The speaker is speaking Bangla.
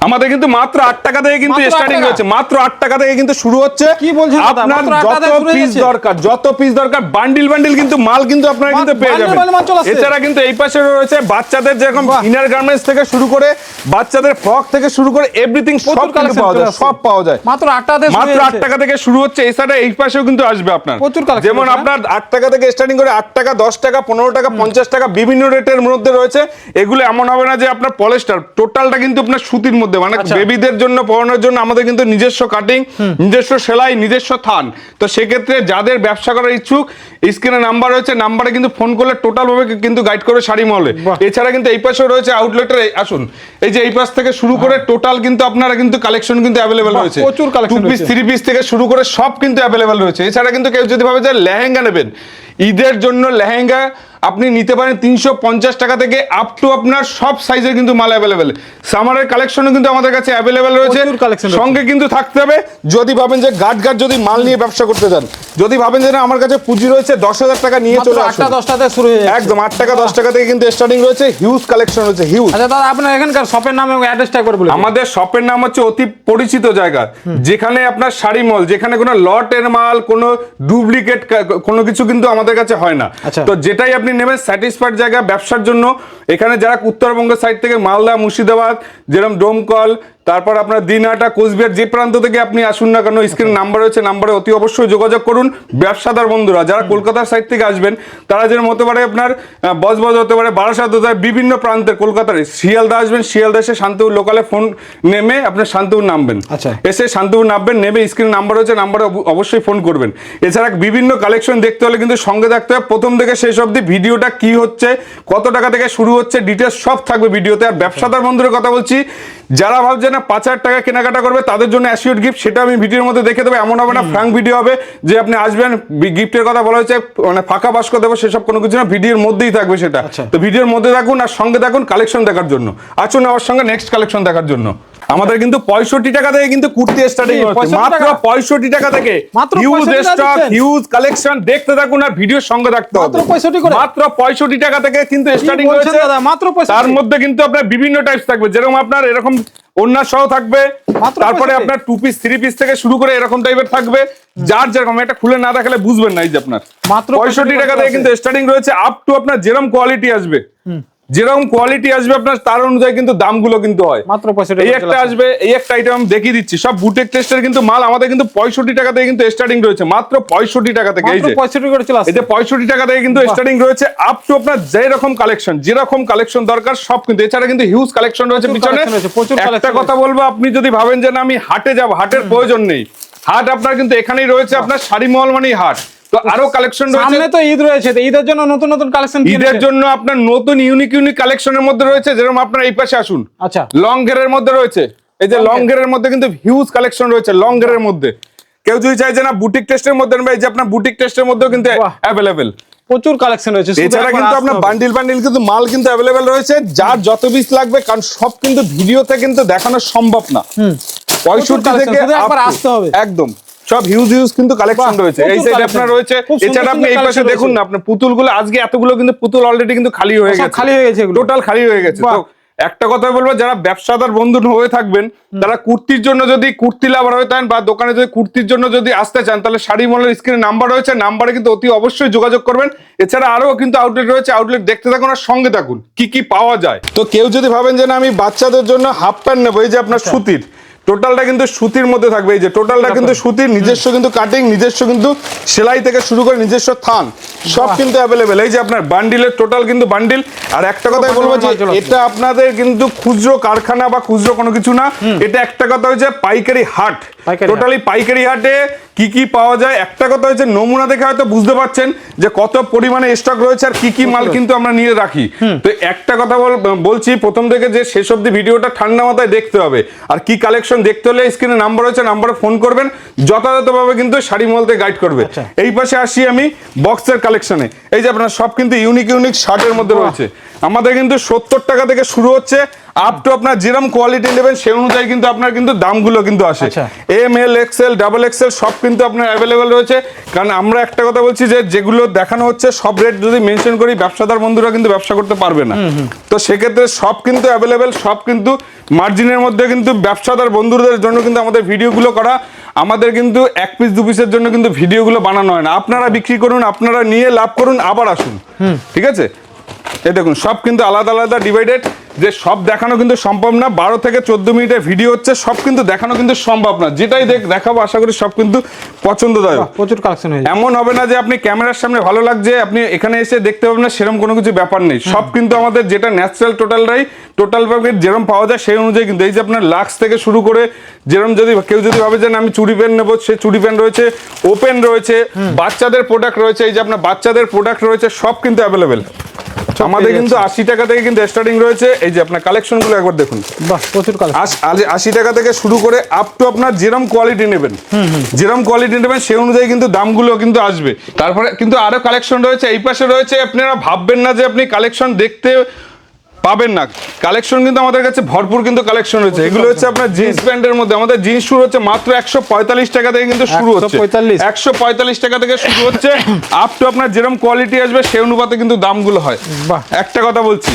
আমাদের কিন্তু মাত্র 8 টাকা থেকে কিন্তু স্টার্টিং হচ্ছে, মাত্র 8 টাকা থেকে কিন্তু শুরু হচ্ছে। কি বলছেন দাদা? আপনার যত পিস দরকার বান্ডিল বান্ডিল কিন্তু মাল কিন্তু আপনারা কিন্তু পেয়ে যাবেন। এছাড়া কিন্তু এই পাশে রয়েছে বাচ্চাদের যেরকম ইনার গার্মেন্টস থেকে শুরু করে বাচ্চাদের ফ্রক থেকে শুরু করে এভরিথিং সব কিন্তু পাওয়া যায়, সব পাওয়া যায় মাত্র 8 টাকা থেকে, মাত্র 8 টাকা থেকে শুরু হচ্ছে। এছাড়া এই পাশেও কিন্তু আসবে আপনার যেমন আপনার 8 টাকা থেকে স্টার্টিং করে 8 টাকা 10 টাকা 15 টাকা 50 টাকা বিভিন্ন রেটের মধ্যে রয়েছে। এগুলো এমন হবে না যে আপনার পলিস্টার, টোটালটা কিন্তু আপনার সুতির মধ্যে, মানে বেবিদের জন্য পরানোর জন্য আমাদের কিন্তু নিজস্ব কাটিং, নিজস্ব সেলাই, নিজস্ব থান। তো সেক্ষেত্রে যাদের ব্যবসা করার ইচ্ছুক স্ক্রিনে নাম্বার রয়েছে, নাম্বারে কিন্তু ফোন করলে টোটাল ভাবে কিন্তু গাইড করবে শাড়ি মহলে। এছাড়া কিন্তু এই পাশেও রয়েছে আউটলেটের, আসুন এই যে এই পাশ থেকে শুরু করে টোটাল কিন্তু আপনারা কিন্তু কালেকশন কিন্তু অ্যাভেলেবেল রয়েছে, প্রচুর কালেকশন, 2 পিস 3 পিস থেকে শুরু করে সব কিন্তু অ্যাভেলেবেল রয়েছে। এছাড়া কিন্তু কেউ যদি ভাবে যে লেহেঙ্গা নেবেন, ঈদের জন্য লেহেঙ্গা আপনি নিতে পারেন 350 টাকা থেকে আপ টু আপনার সব সাইজের কিন্তু মাল অ্যাভেলেবেল। সামারের কালেকশনও কিন্তু আমাদের কাছে অ্যাভেলেবেল রয়েছে। সঙ্গে কিন্তু থাকতে হবে যদি ভাবেন যে গাট যদি মাল নিয়ে ব্যবসা করতে চান, যদি ভাবেন যে না আমার কাছে পুঁজি রয়েছে 10,000 টাকা নিয়ে চলে আসুন, 8 10 টাকা থেকে শুরু হয়ে যাচ্ছে, একদম 8 টাকা 10 টাকা থেকে কিন্তু স্টার্টিং রয়েছে। হিউজ কালেকশন রয়েছে, হিউজ। আচ্ছা দাদা, আপনার এখানকার শপের নাম এবং অ্যাড্রেসটা একবার বলুন। আমাদের শপের নাম হচ্ছে অতি পরিচিত জায়গা, যেখানে আপনার শাড়ি মল, যেখানে কোনো লটের মাল, কোনো ডুপ্লিকেট কোনো কিছু কিন্তু আমাদের কাছে হয় না। তো যেটাই আপনি নেবেন স্যাটিসফাইড জায়গা ব্যবসার জন্য। এখানে যারা উত্তরবঙ্গের সাইড থেকে মালদা, মুর্শিদাবাদ, যেরকম ডোমকল, তারপর আপনার দিনহাটা, কোচবিহার, যে প্রান্ত থেকে আপনি আসুন না কেন স্ক্রিন নাম্বার রয়েছে, নাম্বারে অতি অবশ্যই যোগাযোগ করুন। ব্যবসাদার বন্ধুরা যারা কলকাতার সাইড থেকে আসবেন তারা যেরকম হতে পারে আপনার বজবজ হতে পারে, বারাসাত হতে পারে, বিভিন্ন প্রান্তের কলকাতার শিয়ালদা আসবেন, শিয়ালদা এসে শান্তিপুর লোকালে ফোন নেমে আপনার শান্তিপুর নামবেন, এসে শান্তিপুর নামবেন, নেমে স্ক্রিন নাম্বার রয়েছে, নাম্বারে অবশ্যই ফোন করবেন। এছাড়া বিভিন্ন কালেকশন দেখতে হলে কিন্তু সঙ্গে থাকতে হবে প্রথম থেকে শেষ অবধি। ভিডিওটা কি হচ্ছে, কত টাকা থেকে শুরু হচ্ছে, ডিটেলস সব থাকবে ভিডিওতে। আর ব্যবসাদার বন্ধুদের কথা বলছি, যারা ভাবছেন না 5,000 টাকা কেনাকাটা করবে তাদের জন্য অ্যাসিওর গিফট, সেটা আমি ভিডিওর মধ্যে দেখে দেবো। এমন হবে না ফ্র্যাঙ্ক ভিডিও হবে যে আপনি আসবেন গিফটের কথা বলা হয়েছে মানে ফাঁকা বাস্ক দেবো, সেসব কোনো কিছু না, ভিডিওর মধ্যেই থাকবে সেটা। তো ভিডিওর মধ্যে থাকুন আর সঙ্গে থাকুন কালেকশন দেখার জন্য। আসুন আমার সঙ্গে নেক্সট কালেকশন দেখার জন্য। আমাদের কিন্তু 65 টাকা থেকে কিন্তু কুর্তি স্টার্টিং হচ্ছে, মাত্র 65 টাকা থেকে। হিউজ স্টক, হিউজ কালেকশন, দেখতে থাকুন আর ভিডিওর সঙ্গে থাকতে হবে। মাত্র 65 টাকা থেকে কিন্তু স্টার্টিং হচ্ছে, তার মধ্যে কিন্তু আপনার বিভিন্ন টাইপস থাকবে, যেরকম আপনার এরকম ওন্না সহ থাকবে, তারপরে আপনার 2 পিস 3 পিস থেকে শুরু করে এরকম টাইপের থাকবে, যার যেরকম। এটা খুলে না দেখালে বুঝবেন না। এই যে আপনার মাত্র 65 টাকা থেকে কিন্তু স্টার্টিং রয়েছে, আপ টু আপনার যেরকম কোয়ালিটি আসবে, যেরকম কোয়ালিটি আসবে আপনার তার অনুযায়ী কিন্তু দামগুলো কিন্তু হয়। মাত্র 65 এই একটা আসবে, এই একটা আইটেম দেখিয়ে দিচ্ছি, সব বুটেক টেস্টের কিন্তু মাল আমাদের কিন্তু 65 টাকা থেকে কিন্তু স্টার্টিং রয়েছে, মাত্র 65 টাকা থেকে। এই যে 65 করে চলে আসছে, এই যে 65 টাকা থেকে কিন্তু স্টার্টিং রয়েছে, আপ টু আপনার যেরকম কালেকশন দরকার সব কিন্তু। এছাড়া কিন্তু হিউজ কালেকশন রয়েছে পিছনে। একটা কথা বলবো, আপনি যদি ভাবেন যে না আমি হাটে যাব, হাটের প্রয়োজন নেই, হাট আপনার কিন্তু এখানেই রয়েছে। আপনার শাড়ি মহল মানেই হাট। তো আরো কালেকশন রয়েছে, সামনে তো ঈদ রয়েছে, তো ঈদের জন্য নতুন নতুন কালেকশন, ঈদের জন্য আপনার নতুন ইউনিক কালেকশনের মধ্যে রয়েছে। যেরকম আপনার এই পাশে আসুন, আচ্ছা লং ঘেরের মধ্যে রয়েছে, এই যে লং ঘেরের মধ্যে কিন্তু হিউজ কালেকশন রয়েছে। লং ঘেরের মধ্যে কেউ যদি চাই যে না বুটিক টেস্টের মধ্যে, এই যে আপনার বুটিক টেস্টের মধ্যেও কিন্তু অ্যাভেলেবেল প্রচুর কালেকশন রয়েছে। এছাড়া কিন্তু আপনার বান্ডিল কিন্তু মাল কিন্তু অ্যাভেলেবেল রয়েছে, যার যত পিস লাগবে, কারণ সব কিন্তু ভিডিওতে কিন্তু দেখানো সম্ভব না। 65 থেকে একবার আসতে হবে, একদম সব হিউজ কিন্তু কালেকশন রয়েছে। এই সাইডে আপনার রয়েছে। এছাড়া আপনি এই পাশে দেখুন না, আপনার পুতুলগুলো আজকে এতগুলো কিন্তু পুতুল অলরেডি কিন্তু খালি হয়ে গেছে, টোটাল খালি হয়ে গেছে। তো একটা কথা বলবো, যারা ব্যবসাদার বন্ধু হয়ে থাকবেন, তারা কুর্তির জন্য যদি কুর্তি লাভার হয়ে থাকেন বা দোকানে যদি কুর্তির জন্য যদি আসতে চান, তাহলে শাড়ি মলের স্ক্রিনে নাম্বার রয়েছে, নাম্বারে কিন্তু অতি অবশ্যই যোগাযোগ করবেন। এছাড়া আরো কিন্তু আউটলেট রয়েছে, আউটলেট দেখতে থাকুন আর সঙ্গে থাকুন কি কি পাওয়া যায়। তো কেউ যদি ভাবেন যে না আমি বাচ্চাদের জন্য হাফ প্যান্ট নেবো, এই যে আপনার সুতির, টোটালটা কিন্তু সুতির মধ্যে থাকবে। এই যে টোটালটা কিন্তু সুতির, নিজস্ব কিন্তু কাটিং, নিজস্ব কিন্তু সেলাই থেকে শুরু করে নিজস্ব থান সব কিন্তু অ্যাভেলেবেল। এই যে আপনার বান্ডিলের টোটাল কিন্তু বান্ডিল। আর একটা কথাই বলবো যে এটা আপনাদের কিন্তু খুচরো কারখানা বা খুচরো কোনো কিছু না, এটা একটা কথা হচ্ছে পাইকারি হাট। টোটালি পাইকারি হাটে কি কি পাওয়া যায়, একটা কথা হচ্ছে নমুনা দেখে হয়তো বুঝতে পারছেন যে কত পরিমাণে স্টক রয়েছে আর কি কি মাল কিন্তু আমরা নিয়ে রাখি। তো একটা কথা বলছি, প্রথম থেকে যে শেষ অবধি ভিডিওটা ঠান্ডা মাথায় দেখতে হবে। আর কি কালেকশন দেখতে হলে স্ক্রিনে নাম্বার রয়েছে, নাম্বারে ফোন করবেন, যথাযথভাবে কিন্তু শাড়ি মলতে গাইড করবে। এই পাশে আসি আমি বক্সের কালেকশনে। এই যে আপনার সব কিন্তু ইউনিক শার্টের মধ্যে রয়েছে। আমাদের কিন্তু 70 টাকা থেকে শুরু হচ্ছে, আপ টু আপনার যেরকম কোয়ালিটি নেবেন সেই অনুযায়ী কিন্তু আপনার কিন্তু দামগুলো কিন্তু আসে। আচ্ছা। M L XL double XL সব কিন্তু আপনার অ্যাভেলেবেল রয়েছে। কারণ আমরা একটা কথা বলছি যে যেগুলো দেখানো হচ্ছে সব রেট যদি মেনশন করি ব্যবসাদার বন্ধুরা কিন্তু ব্যবসা করতে পারবে না। তো সেক্ষেত্রে সব কিন্তু অ্যাভেলেবেল, সব কিন্তু মার্জিনের মধ্যে কিন্তু ব্যবসাদার বন্ধুদের জন্য কিন্তু আমাদের ভিডিওগুলো করা। আমাদের কিন্তু এক পিস দু পিসের জন্য কিন্তু ভিডিওগুলো বানানো হয় না। আপনারা বিক্রি করুন, আপনারা নিয়ে লাভ করুন, আবার আসুন। ঠিক আছে, এই দেখুন সব কিন্তু আলাদা আলাদা ডিভাইডেড, যে সব দেখানো কিন্তু সম্ভব না। 12 থেকে 14 মিনিটের ভিডিও হচ্ছে, সব কিন্তু দেখানো কিন্তু সম্ভব না। যেটাই দেখাবো আশা করি সব কিন্তু পছন্দদায়ক। প্রচুর কালেকশন হয়েছে। এমন হবে না যে আপনি ক্যামেরার সামনে ভালো লাগছে আপনি এখানে এসে দেখতে পাবেন না, সেরকম কোনো কিছু ব্যাপার নেই। সব কিন্তু আমাদের যেটা ন্যাচারাল টোটাল প্যাকেট যেরকম পাওয়া যায় সেই অনুযায়ী কিন্তু এই যে আপনার লাক্স থেকে শুরু করে যেরকম যদি কেউ যদি ভাবে যে আমি চুড়ি প্যান্ট নেবো, সে চুড়ি প্যান্ট রয়েছে, ওপেন রয়েছে, বাচ্চাদের প্রোডাক্ট রয়েছে, এই যে আপনার বাচ্চাদের প্রোডাক্ট রয়েছে, সব কিন্তু অ্যাভেলেবেল। আমাদের কিন্তু 80 টাকা থেকে কিন্তু স্টার্টিং রয়েছে। এই যে আপনার কালেকশন গুলো একবার দেখুন, বাহ প্রচুর কালেকশন। 80 টাকা থেকে শুরু করে আপ টু আপনার যেরকম কোয়ালিটি নেবেন, যেরকম কোয়ালিটি নেবেন সেই অনুযায়ী কিন্তু দামগুলো কিন্তু আসবে। তারপরে কিন্তু আরো কালেকশন রয়েছে, এই পাশে রয়েছে। আপনারা ভাববেন না যে আপনি কালেকশন দেখতে পাবেন না, কালেকশন কিন্তু আমাদের কাছে ভরপুর কিন্তু কালেকশন রয়েছে। এগুলো হচ্ছে আপনার জিন্স প্যান্টের মধ্যে, আমাদের জিন্স শুরু হচ্ছে মাত্র 145 টাকা থেকে কিন্তু শুরু হচ্ছে। 145 টাকা থেকে শুরু হচ্ছে, আপ টু আপনার যেরকম কোয়ালিটি আসবে সেই অনুপাতে কিন্তু দামগুলো হয়। বাহ, একটা কথা বলছি,